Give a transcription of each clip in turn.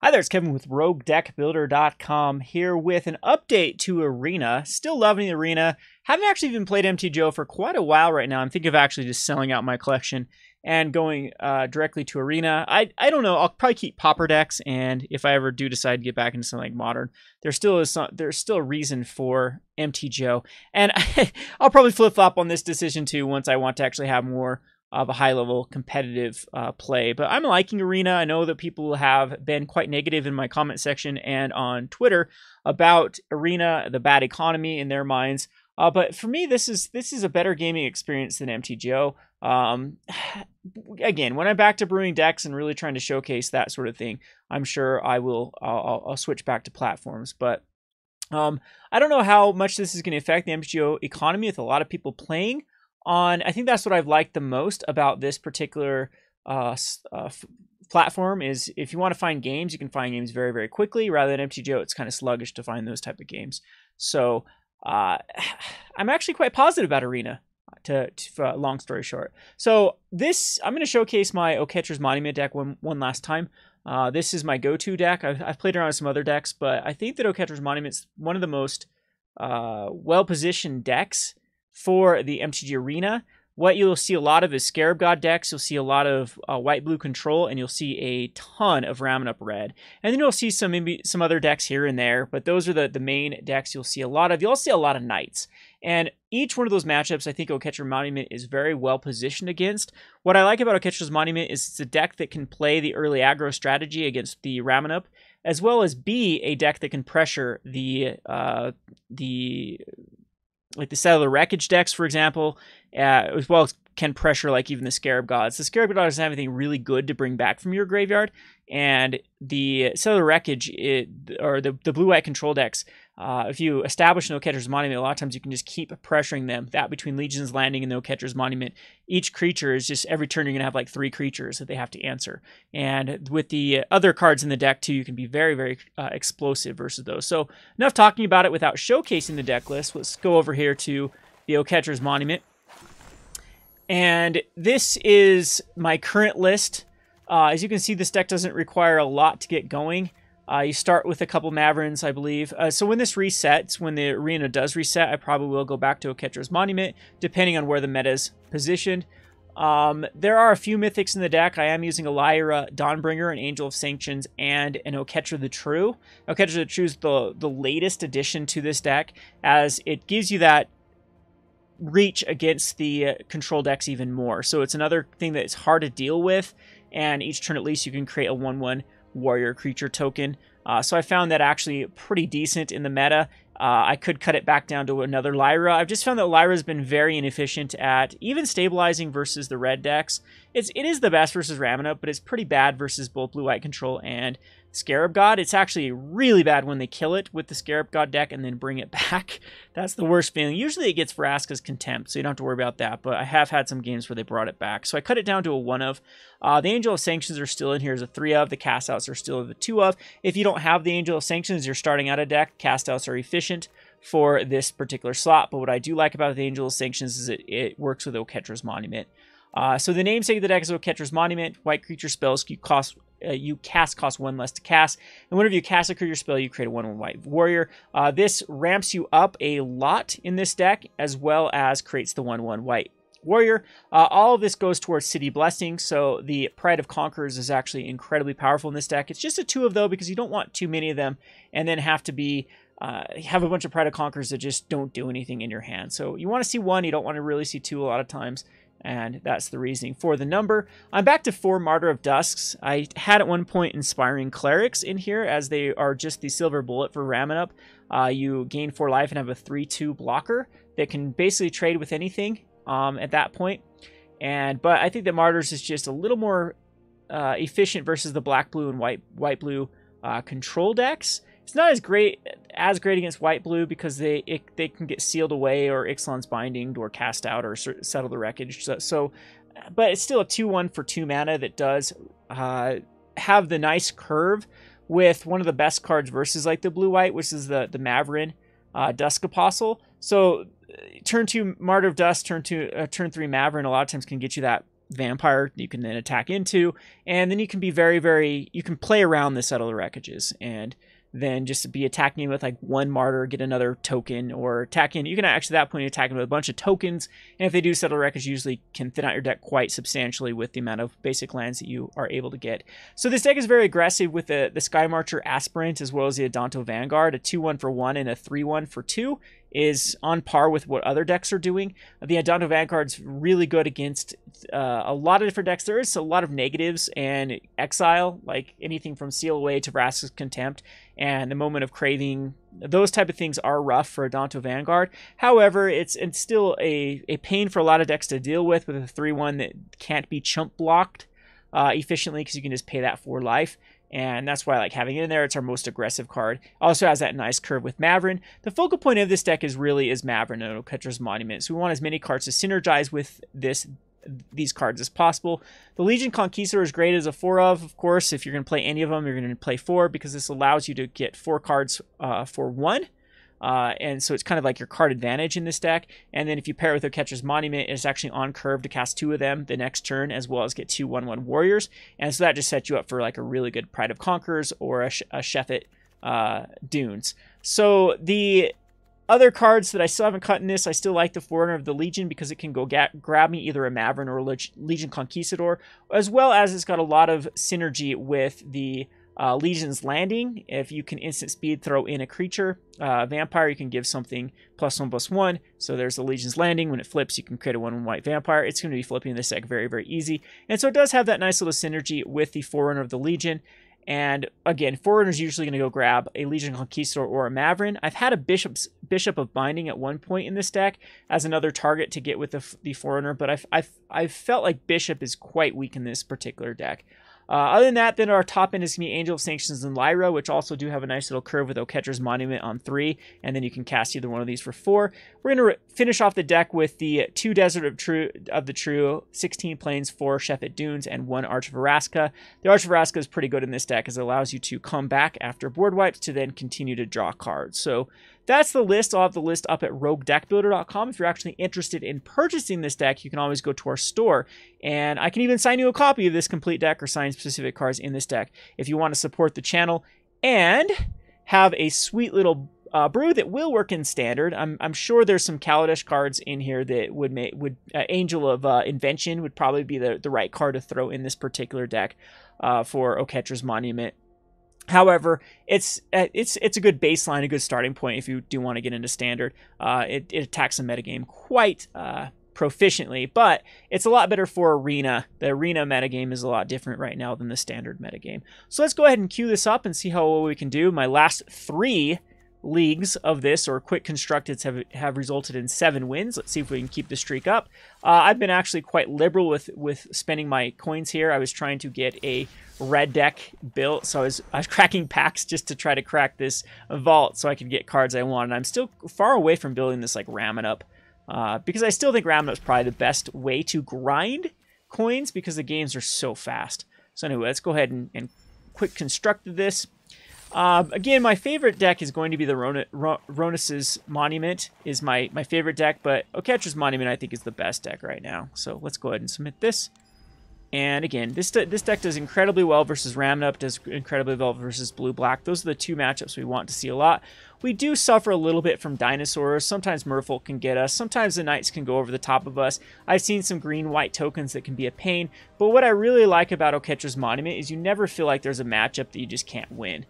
Hi there, it's Kevin with RogueDeckBuilder.com here with an update to Arena. Still loving the Arena. Haven't actually even played MTGO for quite a while right now. I'm thinking of actually just selling out my collection and going directly to Arena. I don't know. I'll probably keep Pauper decks, and if I ever do decide to get back into something like Modern, there's still a reason for MTGO. And I'll probably flip-flop on this decision too once I want to actually have more of a high-level competitive play. But I'm liking Arena. I know that people have been quite negative in my comment section and on Twitter about Arena, the bad economy in their minds. But for me, this is a better gaming experience than MTGO. Again, when I'm back to brewing decks and really trying to showcase that sort of thing, I'm sure I'll switch back to platforms. But I don't know how much this is going to affect the MTGO economy with a lot of people playing on. I think that's what I've liked the most about this particular platform is if you want to find games, you can find games very, very quickly. Rather than MTGO, it's kind of sluggish to find those type of games. So I'm actually quite positive about Arena, to long story short. So I'm going to showcase my Oketra's Monument deck one last time. This is my go-to deck. I've played around with some other decks, but I think that Oketra's Monument's one of the most well-positioned decks for the MTG Arena. What you'll see a lot of is Scarab God decks. You'll see a lot of white-blue control, and you'll see a ton of Ramunap red. And then you'll see maybe some other decks here and there, but those are the main decks you'll see a lot of. You'll also see a lot of Knights. And each one of those matchups, I think Oketra's Monument is very well positioned against. What I like about Oketra's Monument is it's a deck that can play the early aggro strategy against the Ramunap, as well as be a deck that can pressure the Cellular Wreckage decks, for example, as well as can pressure like even the Scarab Gods. The Scarab God doesn't have anything really good to bring back from your graveyard, and the Cellular Wreckage, or the blue-white control decks, if you establish an Oketra's Monument, a lot of times you can just keep pressuring them. That between Legion's Landing and the Oketra's Monument, each creature is just, every turn you're going to have like 3 creatures that they have to answer. And with the other cards in the deck too, you can be very, very explosive versus those. So enough talking about it without showcasing the deck list. Let's go over here to the Oketra's Monument. And this is my current list. As you can see, this deck doesn't require a lot to get going. You start with a couple Mavrens, I believe. So when this resets, when the Arena does reset, I probably will go back to Oketra's Monument, depending on where the meta is positioned. There are a few mythics in the deck. I am using a Lyra Dawnbringer, an Angel of Sanctions, and an Oketra the True. Oketra the True is the latest addition to this deck, as it gives you that reach against the control decks even more. So it's another thing that is hard to deal with, and each turn at least you can create a 1/1 warrior creature token. So I found that actually pretty decent in the meta. I could cut it back down to another Lyra. I've just found that Lyra has been very inefficient at even stabilizing versus the red decks. It is the best versus Ramunap, but it's pretty bad versus both blue-white control and Scarab God. It's actually really bad when they kill it with the Scarab God deck and then bring it back. That's the worst feeling. Usually it gets Vraska's Contempt, so you don't have to worry about that, but I have had some games where they brought it back. So I cut it down to a 1 of. The Angel of Sanctions are still in here as a 3 of. The cast outs are still a 2 of. If you don't have the Angel of Sanctions, you're starting out a deck. Cast outs are efficient for this particular slot, but what I do like about the Angel of Sanctions is it works with Oketra's Monument. So the namesake of the deck is Oketra's Monument. White creature spells you cast cost 1 less to cast, and whenever you cast a creature spell, you create a 1/1 white warrior. This ramps you up a lot in this deck, as well as creates the 1/1 white warrior. All of this goes towards City Blessing, so the Pride of Conquerors is actually incredibly powerful in this deck. It's just a 2 of though, because you don't want too many of them, and then have a bunch of Pride of Conquerors that just don't do anything in your hand. So you want to see 1, you don't want to really see 2 a lot of times. And that's the reasoning for the number. I'm back to 4 Martyr of Dusks. I had at one point Inspiring Clerics in here, as they are just the silver bullet for Ramunap. You gain 4 life and have a 3/2 blocker that can basically trade with anything at that point. But I think that Martyrs is just a little more efficient versus the black, blue, and white blue control decks. It's not as great against white-blue because they can get sealed away, or Ixalan's Binding, or cast out, or settle the wreckage. But it's still a 2/1 for 2 mana that does have the nice curve with one of the best cards versus like the blue-white, which is the Mavren Dusk Apostle. So turn 2 Martyr of Dusk, turn 3 Mavren a lot of times can get you that vampire you can then attack into, and then you can be you can play around the Settle the Wreckages, and then just be attacking with like one martyr, get another token, or attacking. You can actually at that point attack with a bunch of tokens, and if they do Settle the Wreckage, usually can thin out your deck quite substantially with the amount of basic lands that you are able to get. So this deck is very aggressive with the Skymarcher Aspirant as well as the Adanto Vanguard. A 2-1 for 1 and a 3-1 for 2 is on par with what other decks are doing. The Adanto Vanguard's really good against a lot of different decks. There is a lot of negatives and exile, like anything from Seal Away to Vraska's Contempt and the Moment of Craving. Those type of things are rough for Adanto Vanguard. However, it's still a pain for a lot of decks to deal with a 3-1 that can't be chump blocked efficiently, because you can just pay that for life. And that's why I like having it in there. It's our most aggressive card. Also has that nice curve with Mavren. The focal point of this deck is Mavren and Oketra's Monument. So we want as many cards to synergize with these cards as possible. The Legion Conquistador is great as a 4 of course. If you're going to play any of them, you're going to play 4, because this allows you to get 4 cards for 1. And so it's kind of like your card advantage in this deck. And then if you pair it with Oketra's Monument, it's actually on curve to cast 2 of them the next turn, as well as get 2 1/1 warriors. And so that just sets you up for like a really good Pride of Conquerors or a Shefet Dunes. So the other cards that I still haven't cut in this, I still like the Forerunner of the Legion, because it can go grab me either a Mavren or a Legion Conquistador, as well as it's got a lot of synergy with the Legion's Landing. If you can instant speed throw in a creature, vampire, you can give something +1/+1. So there's the Legion's Landing. When it flips, you can create a 1/1 white vampire. It's going to be flipping this deck very, very easy. And so it does have that nice little synergy with the Forerunner of the Legion. And again, Forerunner's usually going to go grab a Legion Conquistador or a Mavren. I've had a Bishop of Binding at one point in this deck as another target to get with the Forerunner, but I've felt like Bishop is quite weak in this particular deck. Other than that, then our top end is going to be Angel of Sanctions and Lyra, which also do have a nice little curve with Oketra's Monument on 3, and then you can cast either one of these for 4. We're going to finish off the deck with the 2 Desert of the True, 16 Plains, 4 Shefet Dunes, and 1 Arch of Orazca. The Arch of Orazca is pretty good in this deck, as it allows you to come back after board wipes to then continue to draw cards. So that's the list. I'll have the list up at roguedeckbuilder.com. If you're actually interested in purchasing this deck, you can always go to our store, and I can even sign you a copy of this complete deck or sign specific cards in this deck if you want to support the channel and have a sweet little brew that will work in Standard. I'm sure there's some Kaladesh cards in here that would Angel of Invention would probably be the right card to throw in this particular deck for Oketra's Monument. However, it's a good baseline, a good starting point if you do want to get into Standard. It attacks the metagame quite proficiently, but it's a lot better for Arena. The Arena metagame is a lot different right now than the Standard metagame. So let's go ahead and queue this up and see how well we can do. My last 3 leagues of this, or quick constructed, have resulted in 7 wins. Let's see if we can keep the streak up. I've been actually quite liberal with spending my coins here. I was trying to get a red deck built, so I was cracking packs just to try to crack this vault so I could get cards I want. And I'm still far away from building this like Ramunap, because I still think Ramunap's probably the best way to grind coins, because the games are so fast. So anyway, let's go ahead and quick constructed this. Again, my favorite deck is going to be the Ronus's Monument is my favorite deck, but Oketra's Monument I think is the best deck right now. So let's go ahead and submit this. And again, this deck does incredibly well versus Ramunap, does incredibly well versus Blue-Black. Those are the 2 matchups we want to see a lot. We do suffer a little bit from dinosaurs. Sometimes Merfolk can get us. Sometimes the Knights can go over the top of us. I've seen some green-white tokens that can be a pain. But what I really like about Oketra's Monument is you never feel like there's a matchup that you just can't win.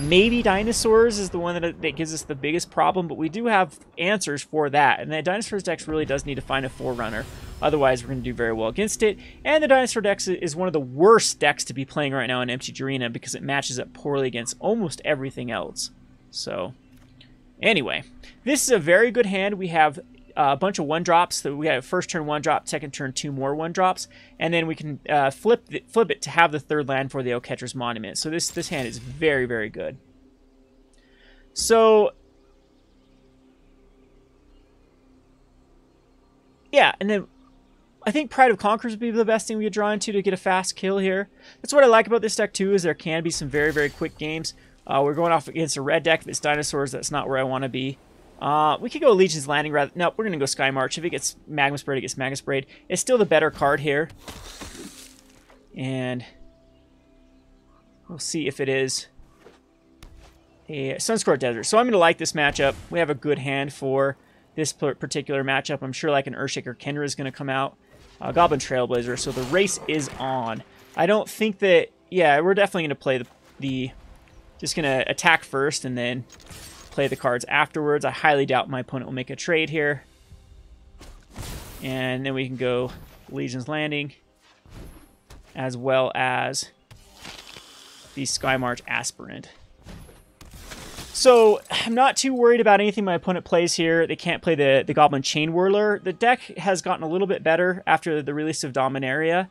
Maybe Dinosaurs is the one that gives us the biggest problem, but we do have answers for that. And the Dinosaurs deck really does need to find a Forerunner. Otherwise, we're going to do very well against it. And the Dinosaur deck is one of the worst decks to be playing right now in MTG Arena, because it matches up poorly against almost everything else. So, anyway, this is a very good hand. We have a bunch of 1-drops. So we have first turn 1-drop, second turn 2 more 1-drops, and then we can flip it to have the 3rd land for the Oketra's Monument. So this hand is very, very good. So yeah, and then I think Pride of Conquerors would be the best thing we could draw into to get a fast kill here. That's what I like about this deck too, is there can be some very, very quick games. We're going off against a red deck that's Dinosaurs. That's not where I want to be. We could go Legion's Landing rather. No, we're gonna go Skymarch. If it gets Magma Sprayed, it gets Magma Sprayed. It's still the better card here, and we'll see if it is a Sunscorched Desert. So I'm gonna like this matchup. We have a good hand for this particular matchup. I'm sure like an Earthshaker Kenra is gonna come out. Goblin Trailblazer. So the race is on. I don't think that. Yeah, we're definitely gonna play the just gonna attack first and then play the cards afterwards. I highly doubt my opponent will make a trade here. And then we can go Legion's Landing, as well as the Skymarcher Aspirant. So I'm not too worried about anything my opponent plays here. They can't play the Goblin Chain Whirler. The deck has gotten a little bit better after the release of Dominaria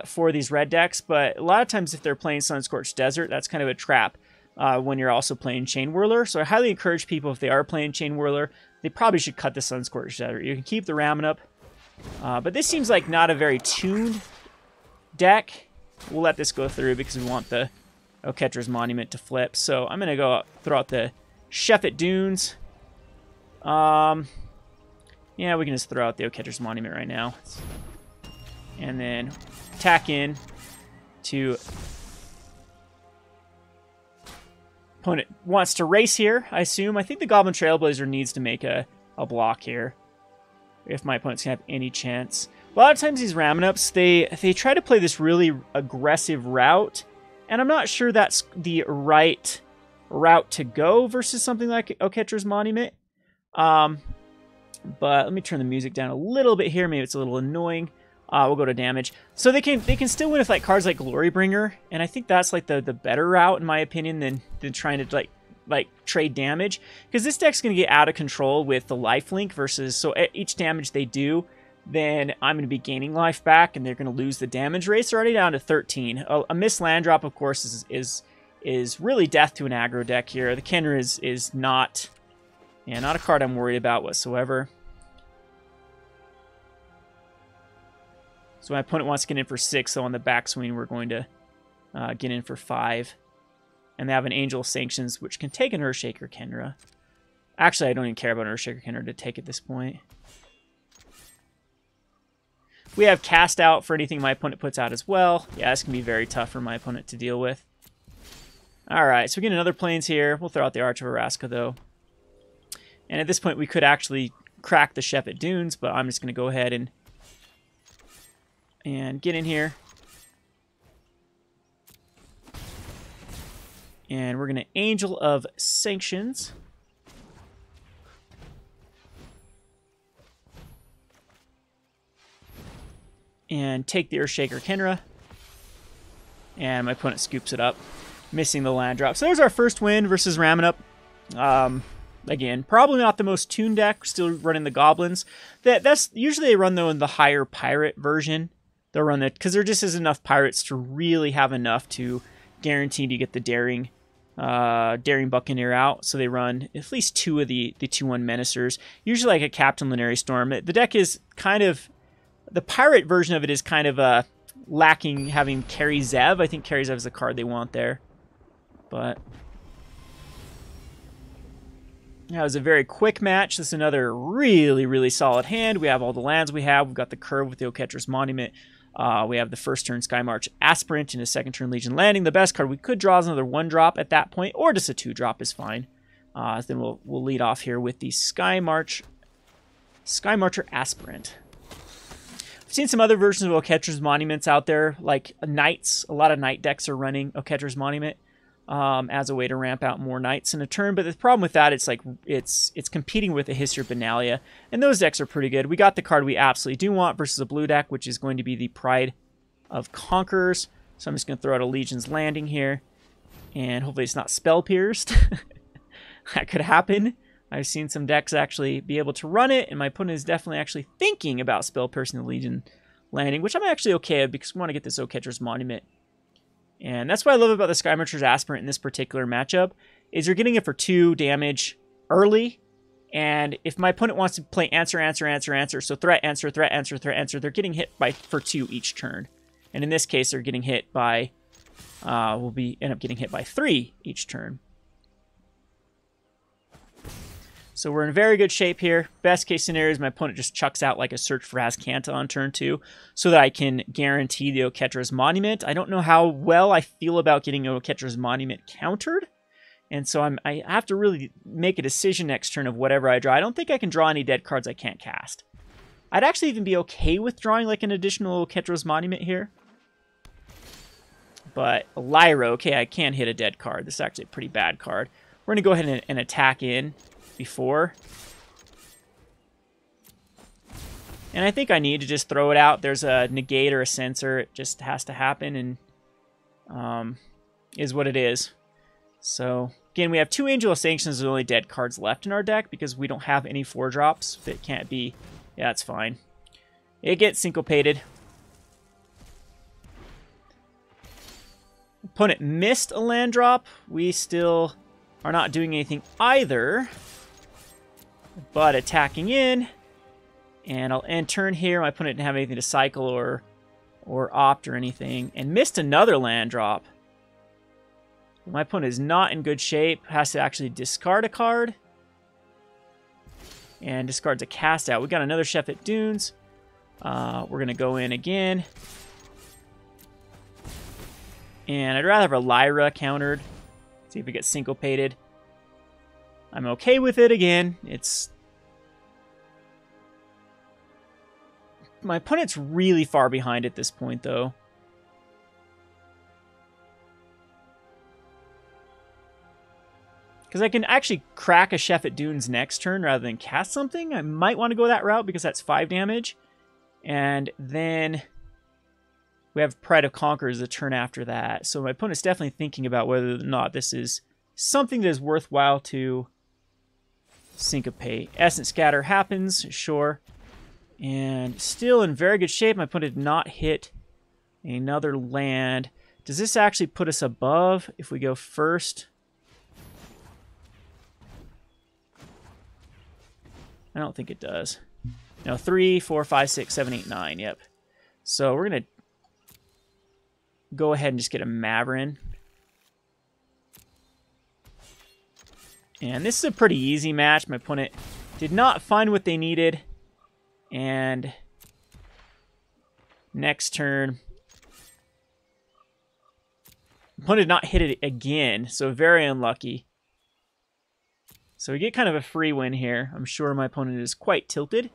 for these red decks, but a lot of times if they're playing Sunscorched Desert, that's kind of a trap. When you're also playing Chain Whirler. So I highly encourage people, if they are playing Chain Whirler, they probably should cut the Sunscorched Desert. You can keep the Ramunap, but this seems like not a very tuned deck. We'll let this go through because we want the Oketra's Monument to flip. So I'm going to go throw out the Shefet Dunes. Yeah, we can just throw out the Oketra's Monument right now. And then tack in to... Opponent wants to race here, I assume. I think the Goblin Trailblazer needs to make a block here, if my opponent's going to have any chance. A lot of times these Ramunaps, they try to play this really aggressive route, and I'm not sure that's the right route to go versus something like Oketra's Monument. But let me turn the music down a little bit here. Maybe it's a little annoying. We'll go to damage. So they can still win with like cards like Glorybringer, and I think that's like the better route in my opinion than trying to like trade damage, because this deck's gonna get out of control with the lifelink versus, so each damage they do, then I'm gonna be gaining life back, and they're gonna lose the damage rates. They're already down to 13. A missed land drop, of course, is really death to an aggro deck here. The Kenra is not a card I'm worried about whatsoever. So my opponent wants to get in for 6, so on the backswing we're going to get in for 5. And they have an Angel of Sanctions, which can take an Earthshaker Kenra. Actually, I don't even care about an Earthshaker Kenra to take at this point. We have Cast Out for anything my opponent puts out as well. Yeah, this can be very tough for my opponent to deal with. Alright, so we get another Plains here. We'll throw out the Arch of Orazca, though. And at this point, we could actually crack the Shefet Dunes, but I'm just going to go ahead and get in here. And we're going to Angel of Sanctions. And take the Earthshaker Kenra. And my opponent scoops it up, missing the land drop. So there's our first win versus Ramunap. Again, probably not the most tuned deck. Still running the Goblins. That's usually they run though in the higher Pirate version. They'll run that because there just isn't enough pirates to really have enough to guarantee to get the Daring Buccaneer out. So they run at least 2 of the 2/1 Menacers. Usually like a Captain Lunary Storm. The deck is kind of, the pirate version of it is kind of lacking having Carry Zev. I think Carry Zev is the card they want there. But that was a very quick match. This is another really, really solid hand. We have all the lands we have. We've got the curve with the Oketra's Monument. We have the first turn Skymarcher Aspirant and a second turn Legion Landing. The best card we could draw is another 1-drop at that point, or just a 2-drop is fine. Then we'll lead off here with the Skymarcher Aspirant. I've seen some other versions of Oketra's Monuments out there, like Knights. A lot of Knight decks are running Oketra's Monument as a way to ramp out more Knights in a turn. But the problem with that, it's like it's competing with a History of Benalia, and those decks are pretty good. We got the card we absolutely do want versus a blue deck, which is going to be the Pride of Conquerors. So I'm just going to throw out a Legion's Landing here, and hopefully it's not Spell Pierced. That could happen. I've seen some decks actually be able to run it, and my opponent is definitely actually thinking about Spell Piercing the Legion Landing, which I'm actually okay with because we want to get this Oketra's Monument. And that's what I love about the Skymarcher's Aspirant in this particular matchup, is you're getting it for 2 damage early, and if my opponent wants to play answer, so threat, answer, they're getting hit for 2 each turn. And in this case, they're getting hit by, end up getting hit by 3 each turn. So we're in very good shape here. Best case scenario is my opponent just chucks out like a Search for Azcanta on turn 2 so that I can guarantee the Oketra's Monument. I don't know how well I feel about getting Oketra's Monument countered. And so I have to really make a decision next turn of whatever I draw. I don't think I can draw any dead cards I can't cast. I'd actually even be okay with drawing like an additional Oketra's Monument here. But Lyra, okay, I can hit a dead card. This is actually a pretty bad card. We're going to go ahead and attack in before. And I think I need to just throw it out. There's a negate or a censor. It just has to happen and is what it is. So, again, we have 2 Angel of Sanctions. There's only dead cards left in our deck because we don't have any 4-drops that can't be... Yeah, that's fine. It gets syncopated. Opponent missed a land drop. We still are not doing anything either, but attacking in. And I'll end turn here. My opponent didn't have anything to cycle or opt or anything. And missed another land drop. My opponent is not in good shape. Has to actually discard a card. And discards a cast out. We got another Shefet Dunes. We're going to go in again. And I'd rather have a Lyra countered. See if it gets syncopated. I'm okay with it again. My opponent's really far behind at this point, though. Because I can actually crack a Shefet Dunes next turn rather than cast something. I might want to go that route because that's 5 damage. And then we have Pride of Conquerors the turn after that. So my opponent's definitely thinking about whether or not this is something that is worthwhile to syncopate. Essence Scatter happens, sure. And still in very good shape. My opponent did not hit another land. Does this actually put us above if we go first? I don't think it does. No, 3, 4, 5, 6, 7, 8, 9. Yep. So we're going to go ahead and just get a Mavren. And this is a pretty easy match. My opponent did not find what they needed. And next turn, opponent did not hit it again. So very unlucky. So we get kind of a free win here. I'm sure my opponent is quite tilted.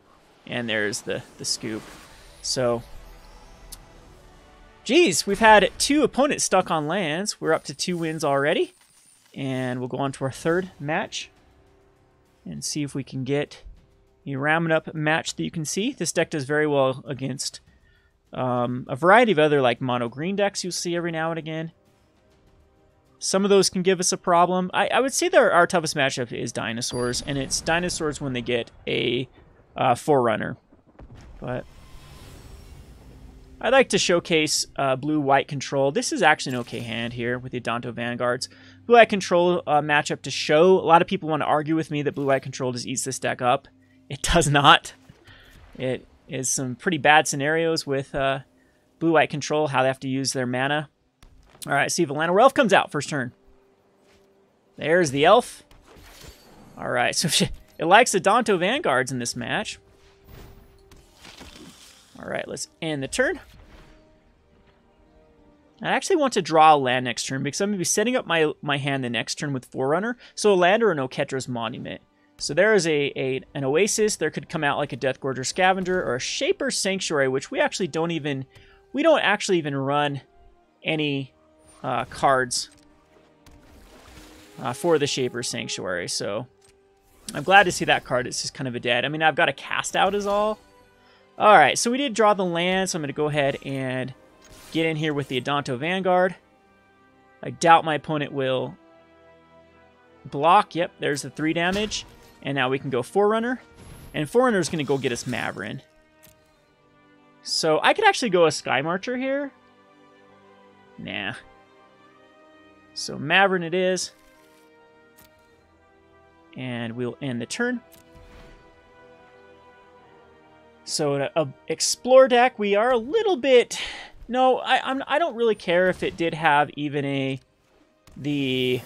And there's the scoop. So, geez, we've had 2 opponents stuck on lands. We're up to 2 wins already. And we'll go on to our 3rd match. And see if we can get a Ramunap match that you can see. This deck does very well against a variety of other like mono green decks you'll see every now and again. Some of those can give us a problem. I would say that our toughest matchup is Dinosaurs, and it's Dinosaurs when they get a Forerunner. But I'd like to showcase blue-white control. This is actually an okay hand here with the Adanto Vanguards. Blue-white control matchup to show. A lot of people want to argue with me that blue-white control just eats this deck up. It does not. It is some pretty bad scenarios with blue-white control, how they have to use their mana. All right, see if Valano Elf comes out first turn. There's the Elf. All right, so it likes Adanto Vanguards in this match. All right, let's end the turn. I actually want to draw a land next turn because I'm going to be setting up my hand the next turn with Forerunner. So a land or an Oketra's Monument. So there is an Oasis. There could come out like a Deathgorger Scavenger or a Shaper's Sanctuary, which we actually don't actually even run any cards for the Shaper's Sanctuary. So I'm glad to see that card. It's just kind of a dead. I mean, I've got a cast out is all. All right, so we did draw the land, so I'm going to go ahead and get in here with the Adanto Vanguard. I doubt my opponent will block. Yep, there's the 3 damage. And now we can go Forerunner. And Forerunner is going to go get us Mavren. So I could actually go a Skymarcher here. Nah. So Mavren it is. And we'll end the turn. So an Explore deck, we are a little bit... No, I don't really care if it did have even the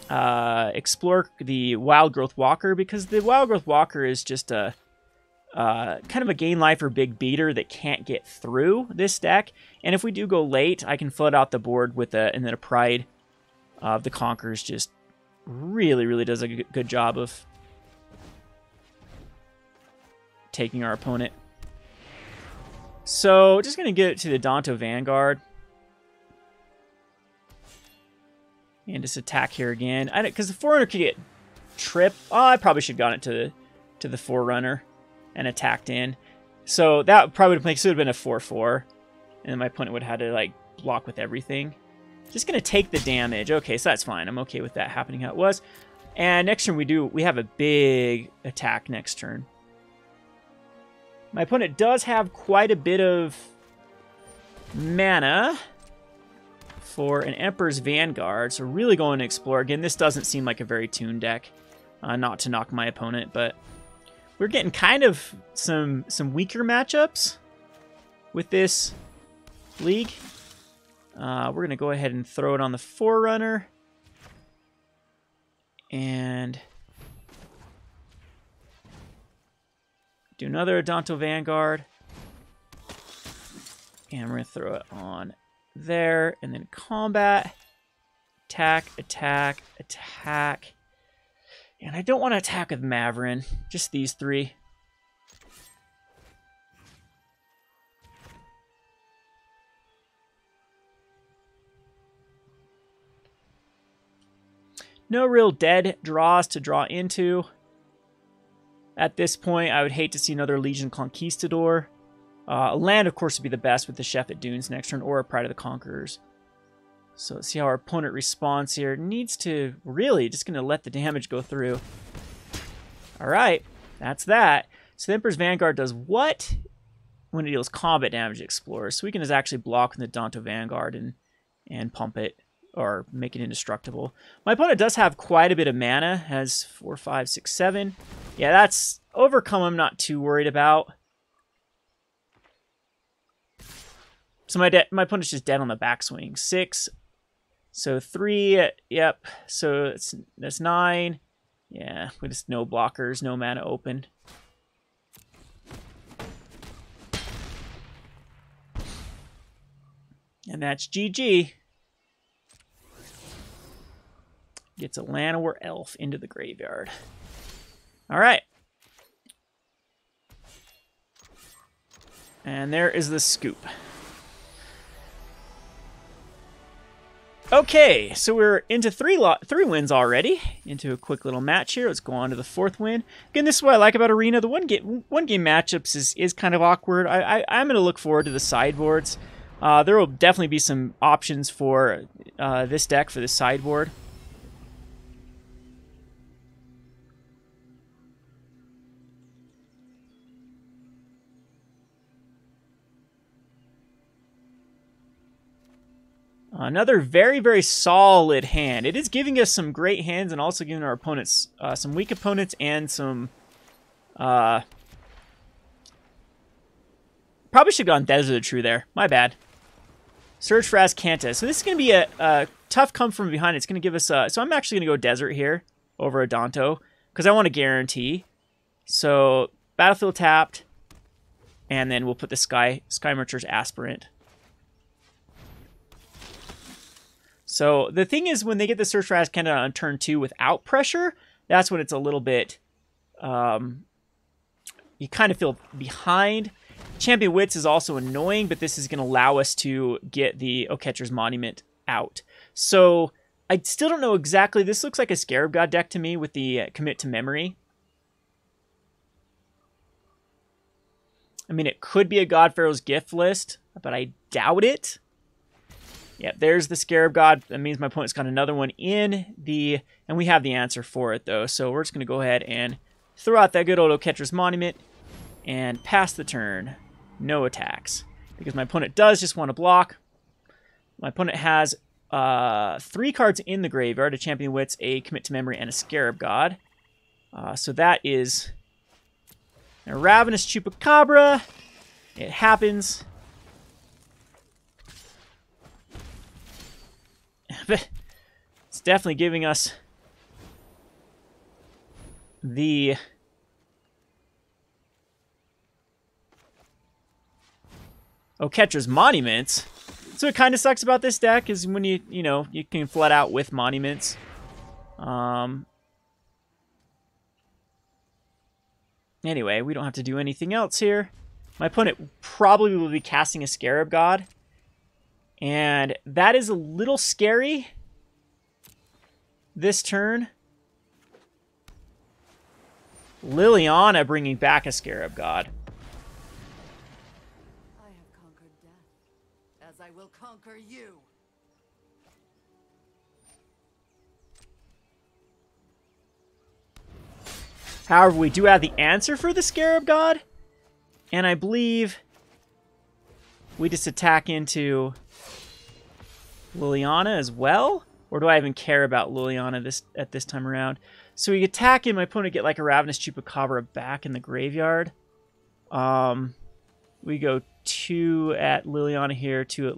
explore the Wild Growth Walker, because the Wild Growth Walker is just a kind of a gain life or big beater that can't get through this deck. And if we do go late, I can flood out the board with and then a Pride of the Conquerors just really does a good job of taking our opponent. So just going to get it to the Adanto Vanguard. And just attack here again. Because the Forerunner could get trip. Oh, I probably should have gotten it to the Forerunner and attacked in. So that probably would have been a 4-4. And then my opponent would have had to like block with everything. Just going to take the damage. Okay, so that's fine. I'm okay with that happening how it was. And next turn we have a big attack next turn. My opponent does have quite a bit of mana for an Emperor's Vanguard, so really going to explore. Again, this doesn't seem like a very tuned deck, not to knock my opponent, but we're getting kind of some weaker matchups with this league. We're going to go ahead and throw it on the Forerunner. And do another Adanto Vanguard. And we're going to throw it on there. And then combat. Attack, attack, attack. And I don't want to attack with Mavren. Just these three. No real dead draws to draw into. At this point, I would hate to see another Legion Conquistador. A land, of course, would be the best with the Shefet Dunes next turn, or a Pride of the Conquerors. So let's see how our opponent responds here. Needs to really just going to let the damage go through. All right, that's that. So the Emperor's Vanguard does what? When it deals combat damage to Explorers. So we can just actually block with the Adanto Vanguard and pump it, or make it indestructible. My opponent does have quite a bit of mana. Has 4, 5, 6, 7. Yeah, that's overcome. I'm not too worried about. So my opponent's just dead on the backswing. 6. So 3. Yep. So that's 9. Yeah, with just no blockers, no mana open. And that's GG. Gets a Llanowar Elf into the graveyard. All right. And there is the scoop. Okay, so we're into three wins already. Into a quick little match here. Let's go on to the 4th win. Again, this is what I like about Arena. The one game matchups is kind of awkward. I'm going to look forward to the sideboards. There will definitely be some options for this deck for the sideboard. Another very solid hand. It is giving us some great hands and also giving our opponents some weak opponents and some... probably should have gone Desert the True there. My bad. Search for Azcanta. So this is going to be a tough come from behind. It's going to give us... so I'm actually going to go Desert here over Adanto because I want to guarantee. So Battlefield tapped. And then we'll put the Skymarcher's Aspirant. So the thing is, when they get the Search for Azcanta on turn 2 without pressure, that's when it's a little bit, you kind of feel behind. Champion Wits is also annoying, but this is going to allow us to get the Oketra's Monument out. So I still don't know exactly. This looks like a Scarab God deck to me with the Commit to Memory. I mean, it could be a God Pharaoh's Gift list, but I doubt it. Yeah, there's the Scarab God. That means my opponent's got another one in the... And we have the answer for it, though. So we're just going to go ahead and throw out that good old Oketra's Monument and pass the turn. No attacks. Because my opponent does just want to block. My opponent has 3 cards in the graveyard. A Champion Wits, a Commit to Memory, and a Scarab God. So that is a Ravenous Chupacabra. It happens. It's definitely giving us the Oketra's monuments. So it kind of sucks about this deck is when you can flood out with monuments. Anyway, we don't have to do anything else here. My opponent probably will be casting a Scarab God. And that is a little scary this turn. Liliana bringing back a Scarab God. I have conquered death, as I will conquer you. However, we do have the answer for the Scarab God. And I believe we just attack into Liliana as well? Or do I even care about Liliana at this time around? So we attack him, my opponent get like a Ravenous Chupacabra back in the graveyard. We go 2 at Liliana here, 2 at...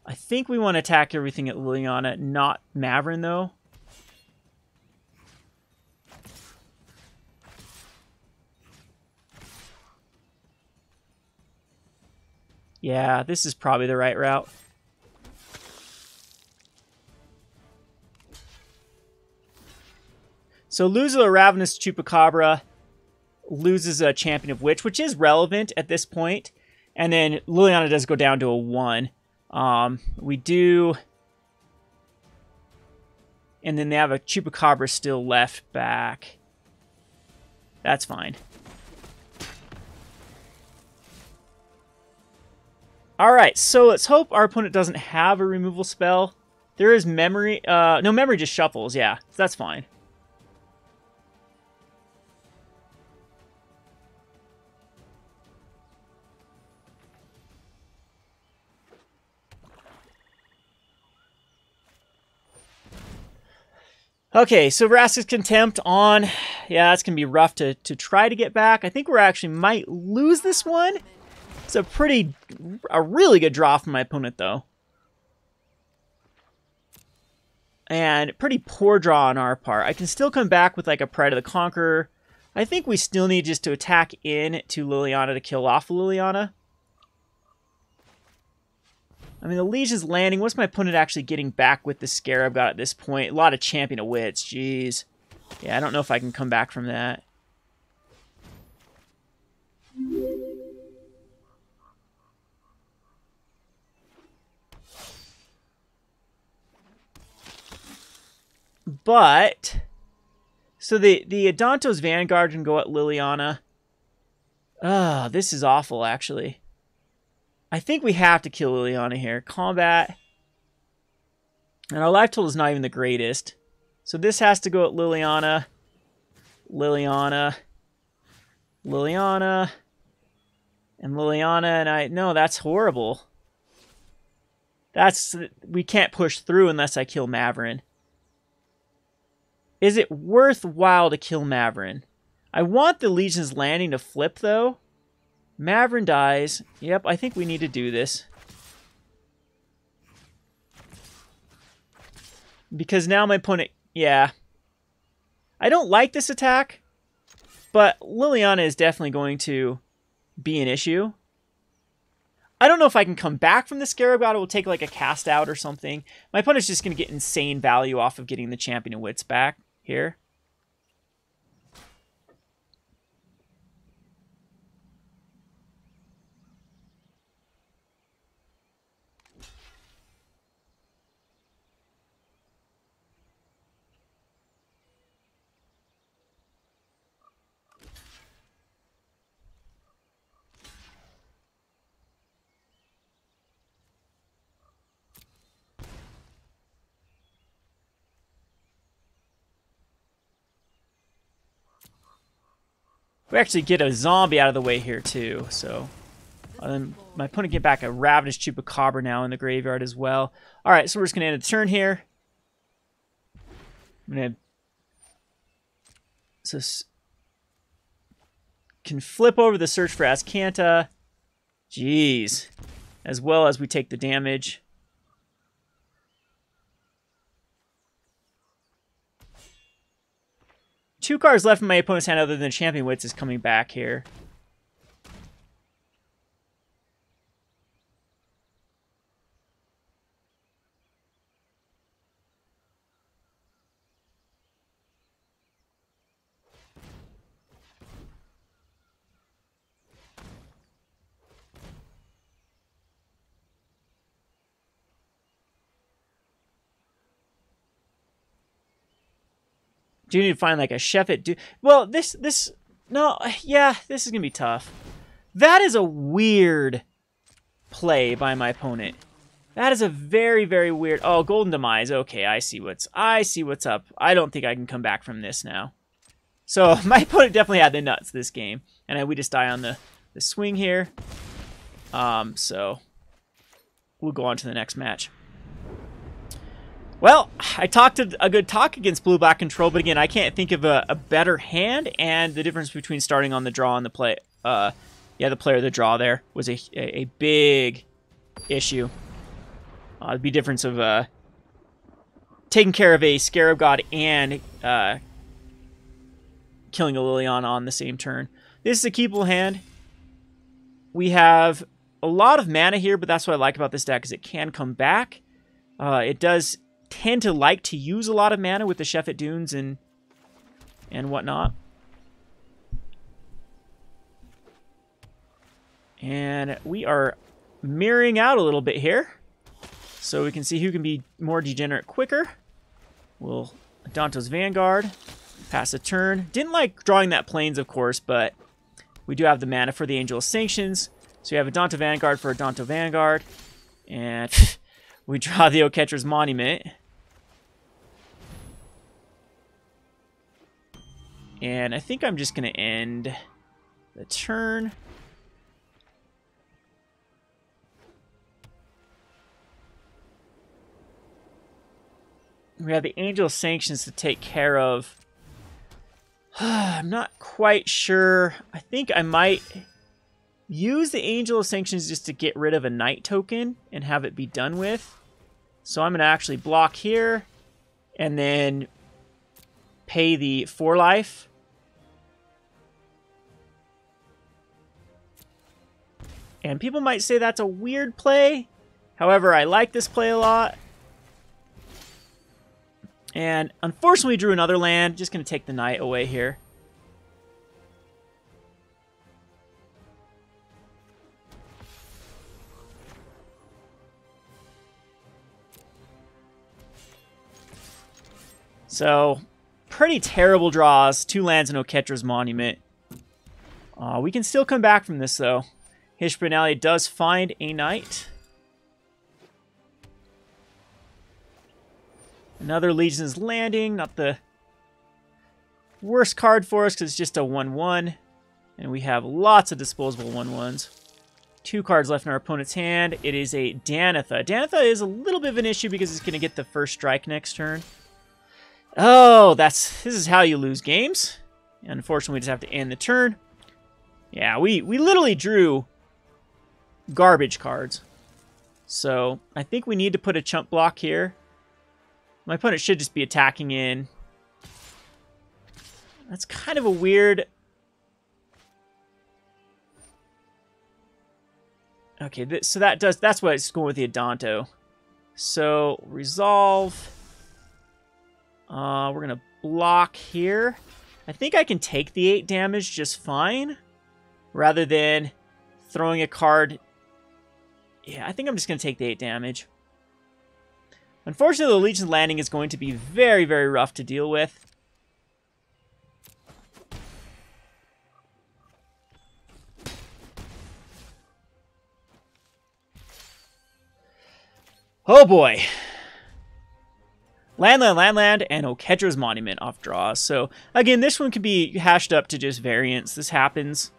I think we want to attack everything at Liliana, not Mavren though. Yeah, this is probably the right route. So loses a Ravenous Chupacabra, loses a Champion of Witch, which is relevant at this point. And then Liliana does go down to a 1. We do... And then they have a Chupacabra still left back. That's fine. Alright, so let's hope our opponent doesn't have a removal spell. There is memory. No, memory just shuffles, yeah. So that's fine. Okay, so Vraska's Contempt on. Yeah, that's going to be rough to try to get back. I think we actually might lose this one. It's a really good draw from my opponent, though. And pretty poor draw on our part. I can still come back with like a Pride of the Conqueror. I think we still need just to attack in to Liliana to kill off Liliana. I mean, the Legion's landing. What's my opponent actually getting back with the Scarab God at this point? A lot of Champion of Wits. Jeez. Yeah, I don't know if I can come back from that. But, so the Adanto's Vanguard can go at Liliana. Ah, this is awful, actually. I think we have to kill Liliana here. Combat. And our life total is not even the greatest. So this has to go at Liliana. Liliana. Liliana. And Liliana. And no, that's horrible. We can't push through unless I kill Mavren. Is it worthwhile to kill Mavren? I want the Legion's landing to flip, though. Mavren dies. Yep, I think we need to do this. Because now my opponent... Yeah. I don't like this attack, but Liliana is definitely going to be an issue. I don't know if I can come back from the Scarab God. It will take like a cast out or something. My opponent's just going to get insane value off of getting the Champion of Wits back here. We actually get a zombie out of the way here, too. So, my opponent get back a Ravenous Chupacabra now in the graveyard as well. Alright, so we're just going to end the turn here. I'm going to... So, can flip over the Search for Azcanta. Jeez. As well as we take the damage. 2 cards left in my opponent's hand other than Champion Wits is coming back here. Do you need to find like a Shefet Dunes? Well, this is gonna be tough. That is a weird play by my opponent. That is a very, very weird. Oh, Golden Demise. Okay, I see what's up. I don't think I can come back from this now. So my opponent definitely had the nuts this game, and we just die on the swing here. So we'll go on to the next match. Well, I talked a good talk against blue-black control, but again, I can't think of a better hand, and the difference between starting on the draw and the play, the player of the draw there was a big issue. The difference of taking care of a Scarab God and killing a Liliana on the same turn. This is a keepable hand. We have a lot of mana here, but that's what I like about this deck is it can come back. It does tend to like to use a lot of mana with the Shefet Dunes and whatnot. And we are mirroring out a little bit here, so we can see who can be more degenerate quicker. We'll Adanto's Vanguard, pass a turn. Didn't like drawing that Plains, of course, but we do have the mana for the Angel of Sanctions. So we have Adanto Vanguard for Adanto Vanguard, and we draw the Oketra's Monument. And I think I'm just going to end the turn. We have the Angel of Sanctions to take care of. I'm not quite sure. I think I might use the Angel of Sanctions just to get rid of a Knight token and have it be done with. So I'm going to actually block here and then pay the 4 life. And people might say that's a weird play. However, I like this play a lot. And unfortunately drew another land. Just going to take the Knight away here. So, pretty terrible draws. 2 lands and Oketra's Monument. We can still come back from this, though. Hishbrinali does find a Knight. Another Legion's Landing. Not the worst card for us because it's just a 1/1. And we have lots of disposable 1/1s. 2 cards left in our opponent's hand. It is a Danitha. Danitha is a little bit of an issue because it's going to get the first strike next turn. Oh, this is how you lose games. Unfortunately, we just have to end the turn. Yeah, we literally drew garbage cards. So I think we need to put a chump block here. My opponent should just be attacking in. That's kind of a weird... Okay, so that's why it's going with the Adanto. So resolve. We're gonna block here. I think I can take the 8 damage just fine, rather than throwing a card. Yeah, I think I'm just gonna take the 8 damage. Unfortunately, the Legion's Landing is going to be very, very rough to deal with. Oh boy. Land, and Oketra's Monument off draws. So, again, this one could be hashed up to just variance. This happens.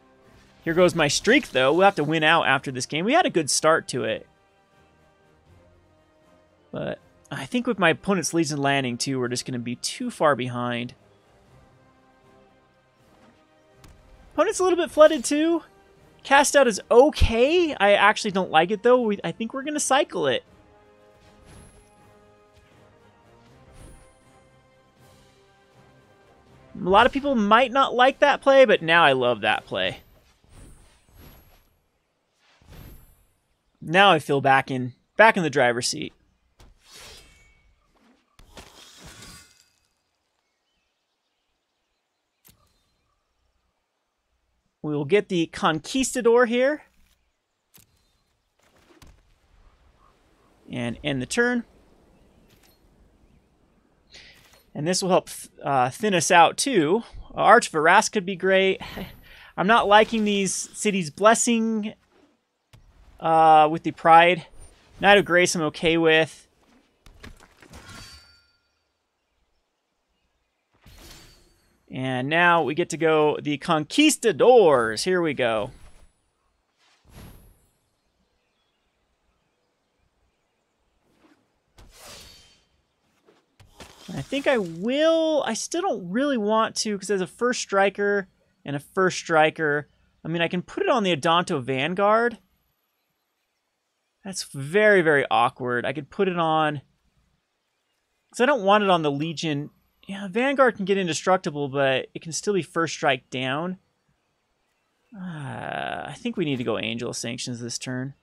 Here goes my streak, though. We'll have to win out after this game. We had a good start to it. But I think with my opponent's Legion Landing, too, we're just going to be too far behind. Opponent's a little bit flooded, too. Cast out is okay. I actually don't like it, though. I think we're going to cycle it. A lot of people might not like that play, but now I love that play. Now I feel back in the driver's seat. We will get the Conquistador here. And end the turn. And this will help thin us out too. Arch of Orazca could be great. I'm not liking these City's Blessing with the Pride. Knight of Grace I'm okay with. And now we get to go the Conquistadors. Here we go. I think I will. I still don't really want to because there's a first striker and a first striker. I mean, I can put it on the Adanto Vanguard. That's very, very awkward. I could put it on... because I don't want it on the Legion. Yeah, Vanguard can get indestructible, but it can still be first strike down. I think we need to go Angel of Sanctions this turn.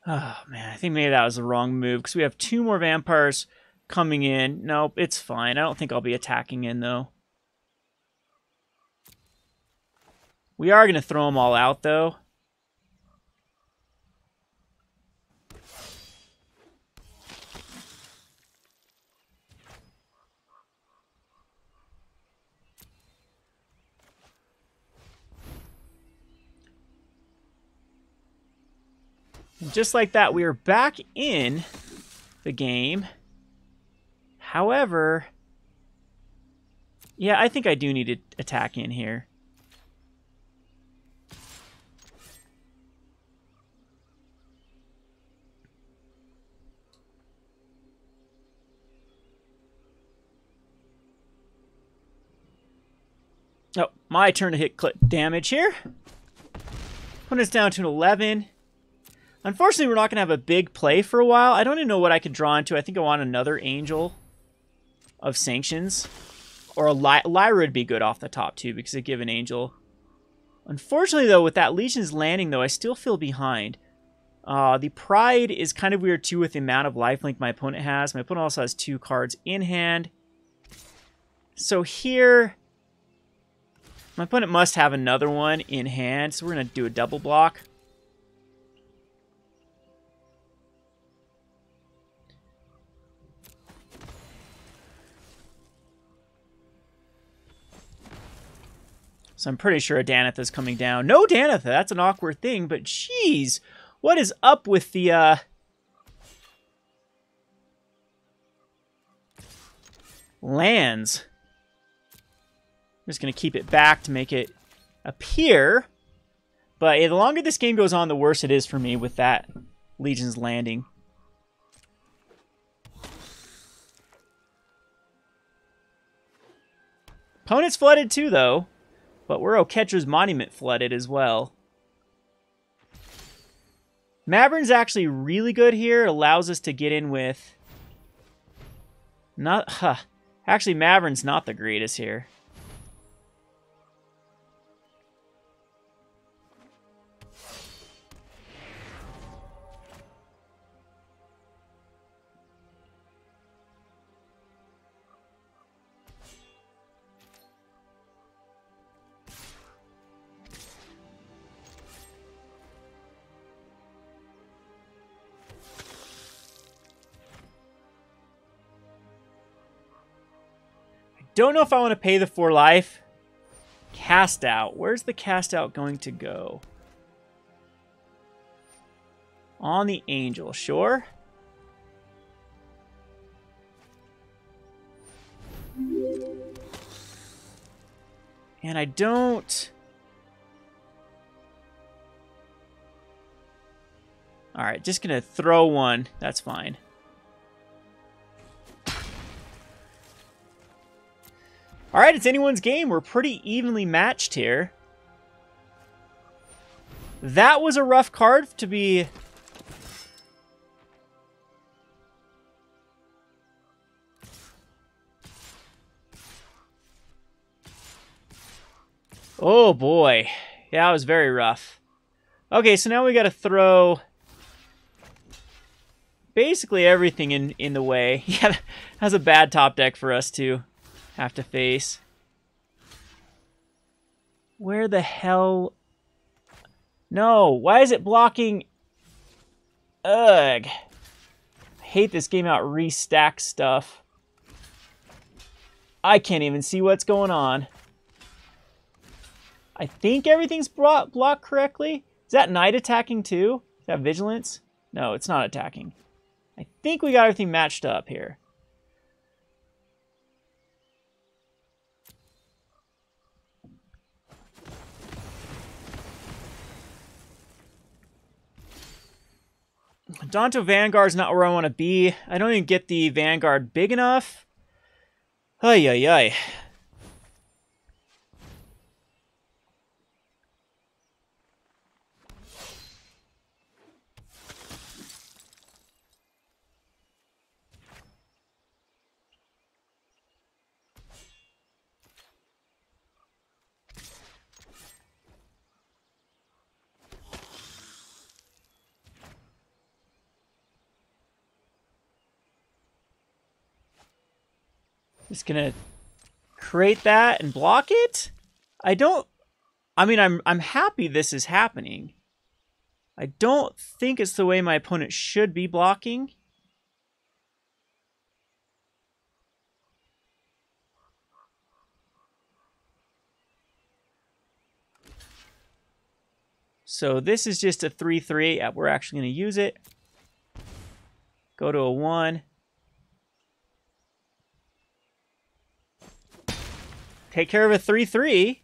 Oh, man, I think maybe that was the wrong move because we have 2 more vampires coming in. Nope, it's fine. I don't think I'll be attacking in, though. We are going to throw them all out, though. And just like that, we are back in the game. However, yeah, I think I do need to attack in here. Oh, my turn to hit damage here. Putting us down to an 11. Unfortunately, we're not going to have a big play for a while. I don't even know what I could draw into. I think I want another Angel of Sanctions. Or a Lyra would be good off the top, too, because they give an Angel. Unfortunately, though, with that Legion's landing, though, I still feel behind. The Pride is kind of weird, too, with the amount of lifelink my opponent has. My opponent also has 2 cards in hand. So here, my opponent must have another one in hand, so we're going to do a double block. So I'm pretty sure a Danitha is coming down. No Danitha, that's an awkward thing, but jeez, what is up with the lands? I'm just going to keep it back to make it appear. But the longer this game goes on, the worse it is for me with that Legion's landing. Opponent's flooded too, though. But we're Oketra's Monument flooded as well. Mavren's actually really good here. It allows us to get in with... Actually, Mavren's not the greatest here. Don't know if I want to pay the 4 life. Cast out. Where's the cast out going to go? On the Angel, sure. And I don't... Alright, just going to throw one. That's fine. All right, it's anyone's game. We're pretty evenly matched here. That was a rough card to be... Oh boy. Yeah, it was very rough. Okay, so now we got to throw basically everything in the way. Yeah, that's a bad top deck for us to have to face. Where the hell... No, why is it blocking? Ugh. I hate this game out restack stuff. I can't even see what's going on. I think everything's blocked correctly. Is that Knight attacking too? Is that Vigilance? No, it's not attacking. I think we got everything matched up here. Adanto Vanguard's not where I want to be. I don't even get the Vanguard big enough. Ay, ay, ay. Just gonna create that and block it. I'm happy this is happening. I don't think it's the way my opponent should be blocking. So this is just a 3/3. We're actually going to use it. Go to a 1. Take care of a 3/3.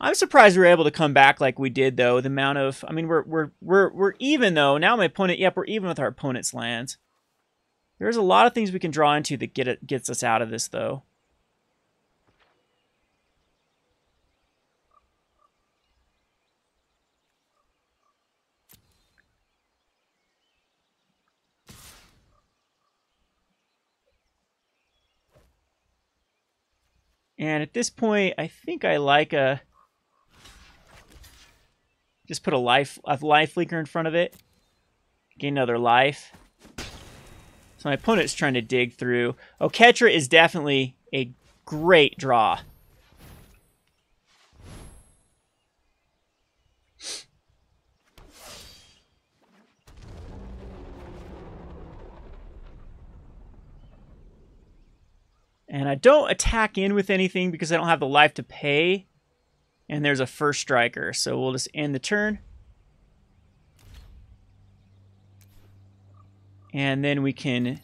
I'm surprised we were able to come back like we did, though. The amount of, I mean, we're even though. Now my opponent, yep, we're even with our opponent's lands. There's a lot of things we can draw into that gets us out of this, though. And at this point, I think I like a... Just put a life leaker in front of it. Gain another life. So my opponent's trying to dig through. Oketra is definitely a great draw. And I don't attack in with anything because I don't have the life to pay. And there's a first striker, so we'll just end the turn. And then we can...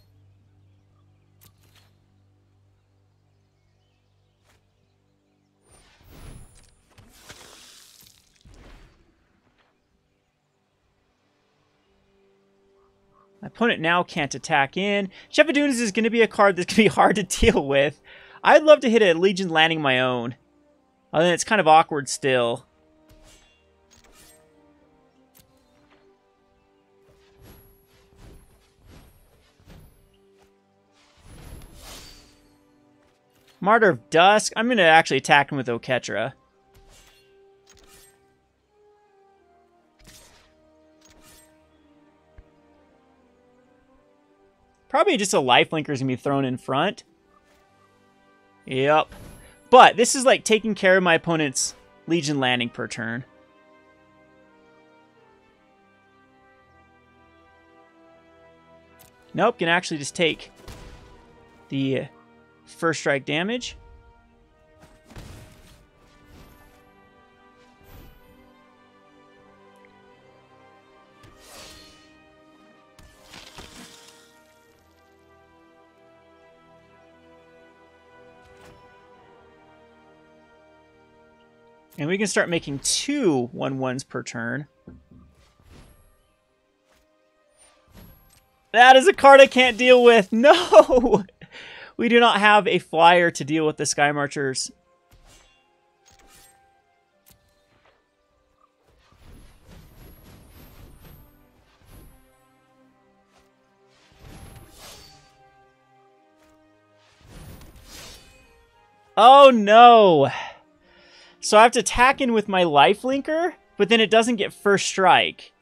My opponent now can't attack in. Shefet Dunes is going to be a card that's going to be hard to deal with. I'd love to hit a Legion landing my own. Other than it's kind of awkward still. Martyr of Dusk. I'm going to actually attack him with Oketra. Probably just a lifelinker is going to be thrown in front. Yep. But this is like taking care of my opponent's Legion landing per turn. Nope, can actually just take the first strike damage. And we can start making 2 1/1s per turn. That is a card I can't deal with. No! We do not have a flyer to deal with the Skymarchers. Oh no! So I have to attack in with my lifelinker, but then it doesn't get first strike.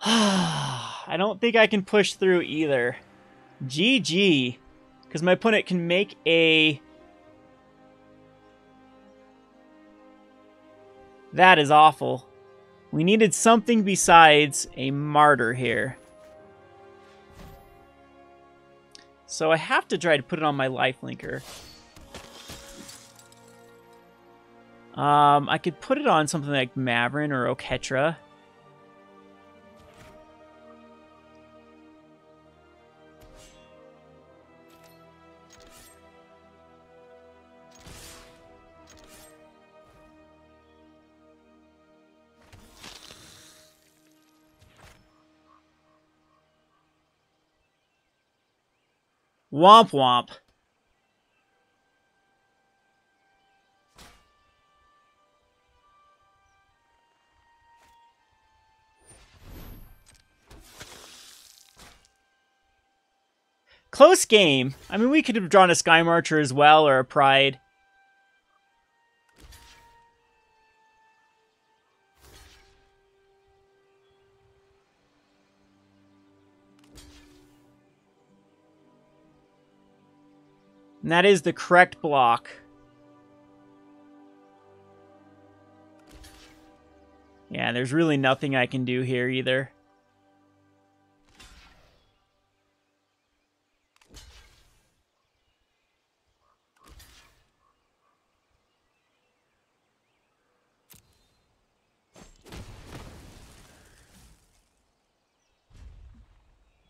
I don't think I can push through either. GG. Because my opponent can make a... That is awful. We needed something besides a Martyr here. So I have to try to put it on my lifelinker. I could put it on something like Mavren or Oketra. Womp womp. Close game. I mean, we could have drawn a Skymarcher as well, or a Pride. And that is the correct block. Yeah, there's really nothing I can do here either.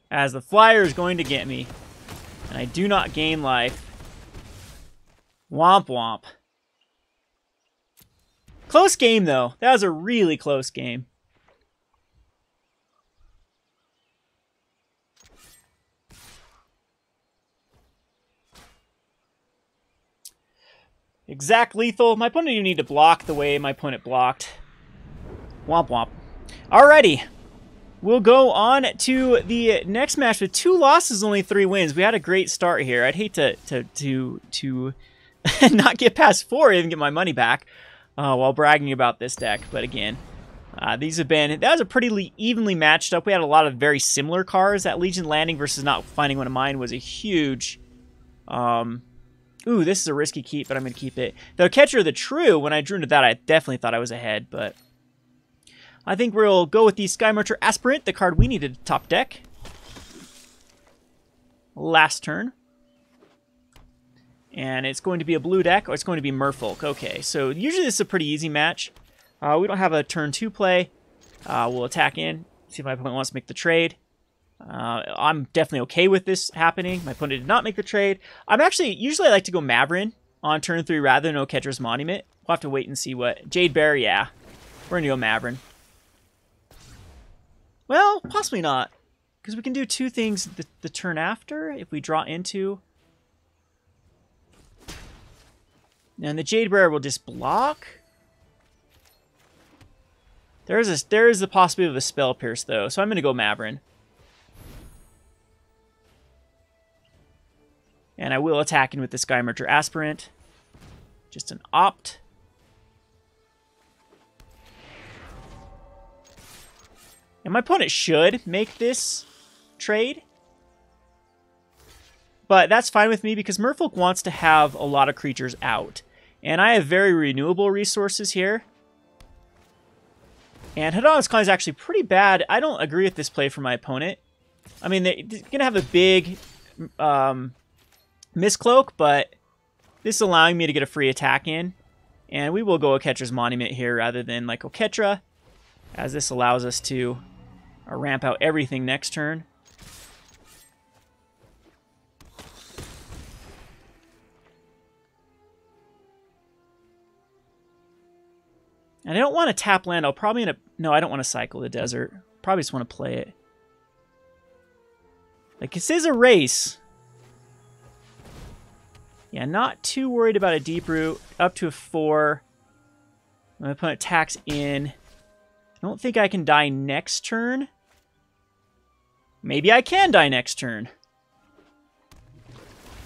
As the flyer is going to get me. And I do not gain life. Womp womp. Close game, though. That was a really close game. Exact lethal. My opponent didn't need to block the way my opponent blocked. Womp womp. Alrighty. We'll go on to the next match with 2 losses, only 3 wins. We had a great start here. I'd hate to not get past 4 and get my money back while bragging about this deck. But again, that was a pretty evenly matched up. We had a lot of very similar cards. That Legion landing versus not finding one of mine was a huge... ooh, this is a risky keep, but I'm going to keep it. The Oketra the True, when I drew into that, I definitely thought I was ahead, but... I think we'll go with the Skymarcher Aspirant, the card we needed to top deck. Last turn. And it's going to be a blue deck, or it's going to be Merfolk. Okay, so usually this is a pretty easy match. We don't have a turn 2 play. We'll attack in, see if my opponent wants to make the trade. I'm definitely okay with this happening. My opponent did not make the trade. Usually I like to go Mavren on turn 3 rather than Oketra's Monument. We'll have to wait and see what... Jade Bear, yeah. We're going to go Mavren. Well, possibly not. Because we can do 2 things the turn after if we draw into. And the Jade Bearer will just block. There is the possibility of a Spell Pierce, though, so I'm going to go Mavren. And I will attack in with the Skymarcher Aspirant. Just an opt. And my opponent should make this trade. But that's fine with me because Merfolk wants to have a lot of creatures out. And I have very renewable resources here. And Adanto Vanguard is actually pretty bad. I don't agree with this play for my opponent. I mean, they're going to have a big Mistcloak, but this is allowing me to get a free attack in. And we will go Oketra's Monument here rather than like Oketra, as this allows us to ramp out everything next turn. And I don't want to tap land. I'll probably end up... No, I don't want to cycle the desert. Probably just want to play it. Like, this is a race. Yeah, not too worried about a deep root. Up to a 4. My opponent attacks in. I don't think I can die next turn. Maybe I can die next turn.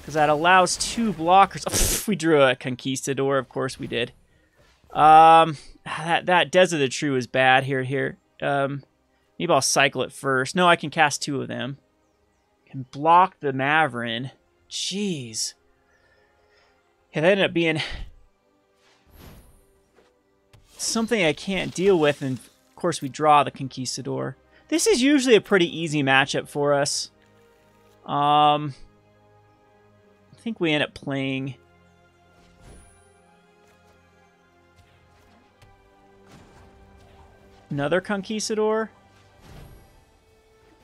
Because that allows 2 blockers. We drew a Conquistador, of course we did. That Desert the True is bad here. Maybe I'll cycle it first. No, I can cast 2 of them. Can block the Mavren. Jeez. Yeah, that ended up being something I can't deal with, and of course we draw the Conquistador. This is usually a pretty easy matchup for us. I think we end up playing another Conquistador.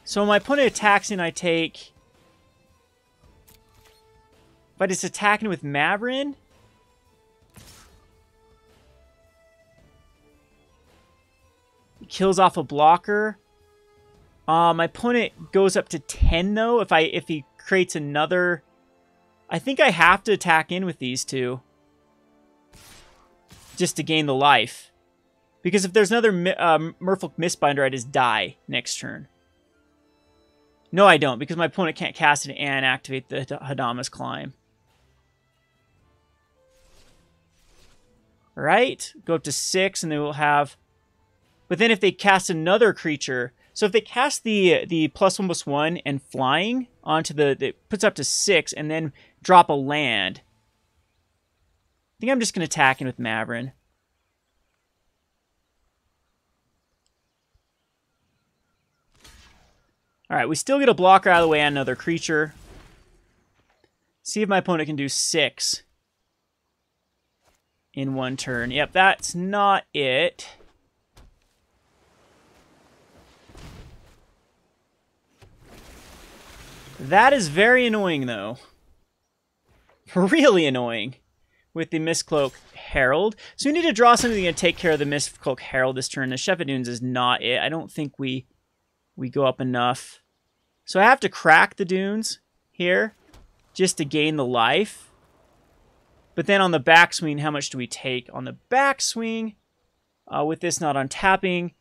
So my opponent attacks and I take... But it's attacking with Mavren. Kills off a blocker. My opponent goes up to 10 though. If he creates another... I think I have to attack in with these 2. Just to gain the life. Because if there's another Merfolk Mistbinder, I just die next turn. No, I don't, because my opponent can't cast it and activate the Hadama's Climb. Right? Go up to 6, and they will have... But then if they cast another creature... So if they cast the +1/+1 and flying onto the... It puts up to 6, and then drop a land. I think I'm just going to attack in with Mavren. Alright, we still get a blocker out of the way on another creature. See if my opponent can do 6 in 1 turn. Yep, that's not it. That is very annoying, though. Really annoying with the Mistcloak Herald. So we need to draw something to take care of the Mistcloak Herald this turn. The Shefet Dunes is not it. I don't think we go up enough. So I have to crack the Dunes here just to gain the life. But then on the backswing, how much do we take? On the backswing, with this not untapping,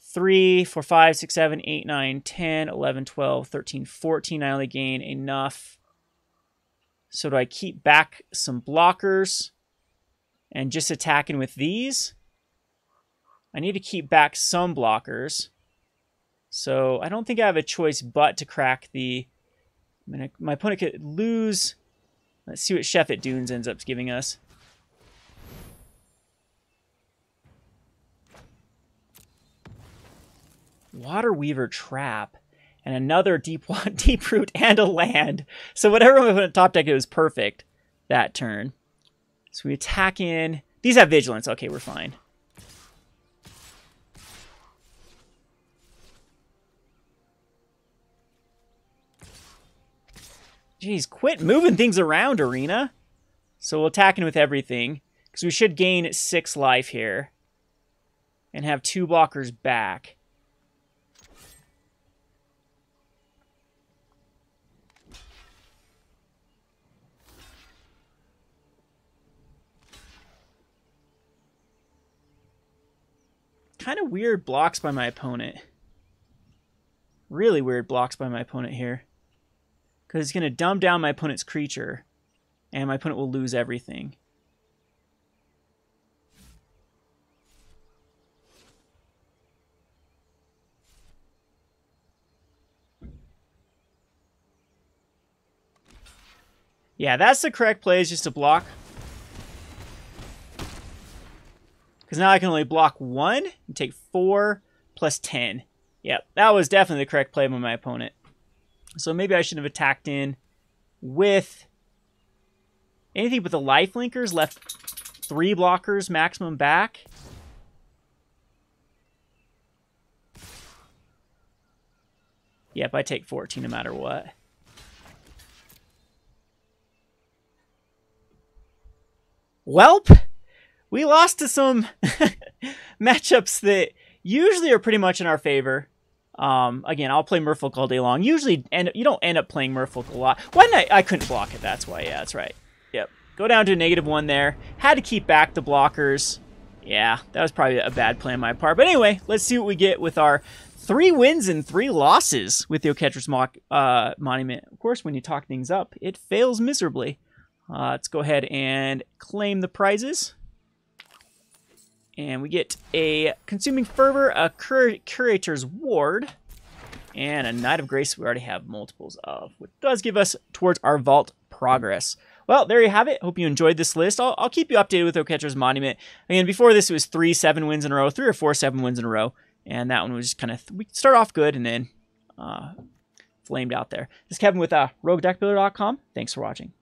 3, 4, 5, 6, 7, 8, 9, 10, 11, 12, 13, 14. I only gain enough. So do I keep back some blockers and just attacking with these? I need to keep back some blockers. So I don't think I have a choice but to crack the... my opponent could lose... Let's see what Shefet Dunes ends up giving us. Water Weaver Trap. And another deep root and a land. So whatever my opponent top deck, it was perfect that turn. So we attack in. These have Vigilance. Okay, we're fine. Jeez, quit moving things around, Arena. So we'll attack in with everything. Because we should gain 6 life here. And have 2 blockers back. Kind of weird blocks by my opponent. Really weird blocks by my opponent here. Because it's going to dumb down my opponent's creature. And my opponent will lose everything. Yeah, that's the correct play, is just to block. Because now I can only block 1 and take 4 plus 10. Yep, that was definitely the correct play by my opponent. So maybe I should have attacked in with anything but the life linkers, left 3 blockers maximum back. Yep, I take 14 no matter what. Welp, we lost to some matchups that usually are pretty much in our favor. Again, I'll play Merfolk all day long. Usually, you don't end up playing Merfolk a lot. Why didn't I couldn't block it, that's why. Yeah, that's right. Yep. go down to a -1 there. Had to keep back the blockers. Yeah, that was probably a bad play on my part. But anyway, let's see what we get with our 3 wins and 3 losses with the Oketra's Monument. Of course, when you talk things up, it fails miserably. Let's go ahead and claim the prizes. And we get a Consuming Fervor, a Curator's Ward, and a Knight of Grace we already have multiples of, which does give us towards our vault progress. Well, there you have it. Hope you enjoyed this list. I'll keep you updated with Oketra's Monument. Again, before this, it was 3 7 wins in a row, 3 or 4 7 wins in a row. And that one was just kind of, we start off good and then flamed out there. This is Kevin with RogueDeckbuilder.com. Thanks for watching.